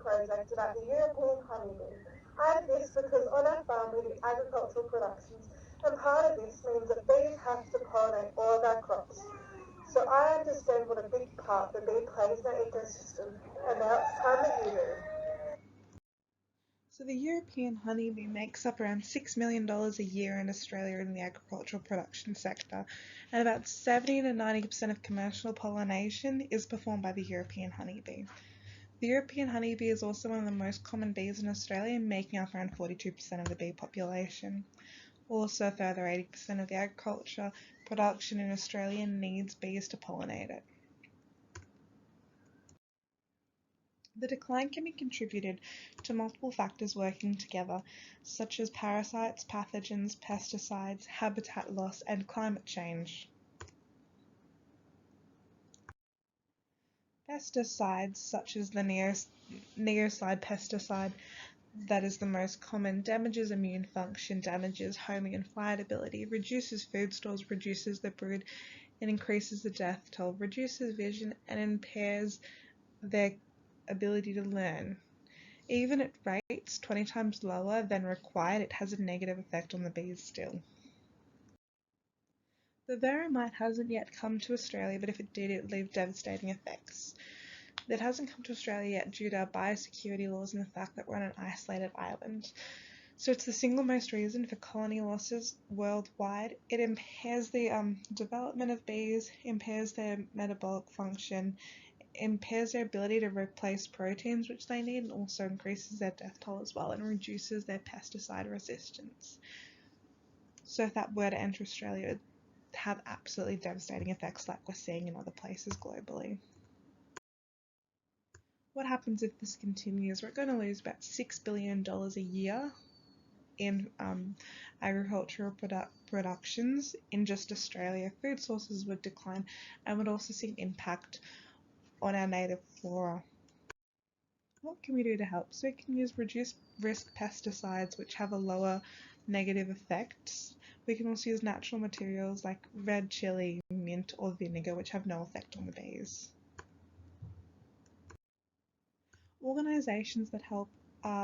project about the European honeybee. I did this because on our farm we do agricultural productions, and part of this means that bees have to pollinate all of our crops. So I understand what a big part the bee plays in our ecosystem, and now it's time that you do. So the European honeybee makes up around $6 million a year in Australia in the agricultural production sector, and about 70 to 90% of commercial pollination is performed by the European honeybee. The European honeybee is also one of the most common bees in Australia, making up around 42% of the bee population. Also, a further 80% of the agriculture production in Australia needs bees to pollinate it. The decline can be contributed to multiple factors working together, such as parasites, pathogens, pesticides, habitat loss, and climate change. Pesticides, such as the neoside pesticide, that is the most common, damages immune function, damages homing and flight ability, reduces food stores, reduces the brood, and increases the death toll, reduces vision, and impairs their ability to learn. Even at rates 20 times lower than required, it has a negative effect on the bees still. The verroimite hasn't yet come to Australia, but if it did, it would leave devastating effects. It hasn't come to Australia yet due to our biosecurity laws and the fact that we're on an isolated island. So it's the single most reason for colony losses worldwide. It impairs the development of bees, impairs their metabolic function, impairs their ability to replace proteins which they need, and also increases their death toll as well and reduces their pesticide resistance. So if that were to enter Australia, it would have absolutely devastating effects like we're seeing in other places globally. What happens if this continues? We're going to lose about $6 billion a year in agricultural productions in just Australia. Food sources would decline and would also see an impact on our native flora. What can we do to help? So we can use reduced risk pesticides which have a lower negative effects. We can also use natural materials like red chili, mint or vinegar which have no effect on the bees. Organisations that help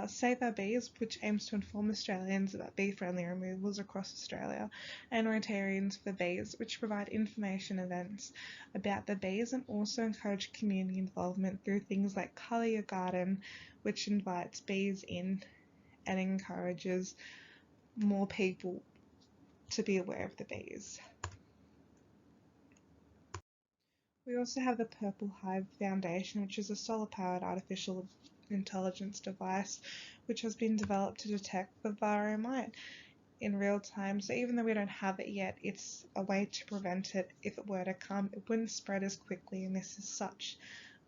Save Our Bees, which aims to inform Australians about bee-friendly removals across Australia, and Rotarians for Bees, which provide information events about the bees and also encourage community involvement through things like Colour Your Garden, which invites bees in and encourages more people to be aware of the bees. We also have the Purple Hive Foundation, which is a solar-powered artificial intelligence device which has been developed to detect the verroimite in real time. So even though we don't have it yet, it's a way to prevent it. If it were to come, it wouldn't spread as quickly, and this is such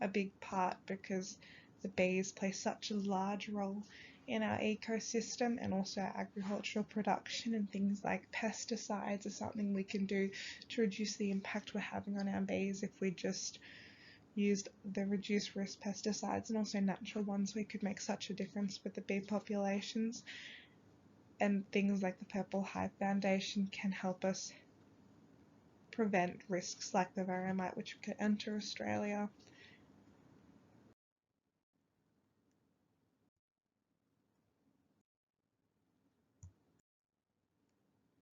a big part because the bees play such a large role in our ecosystem and also our agricultural production, and things like pesticides are something we can do to reduce the impact we're having on our bees. If we just used the reduced risk pesticides and also natural ones, we could make such a difference with the bee populations, and things like the Purple Hive Foundation can help us prevent risks like the verroimite which could enter Australia.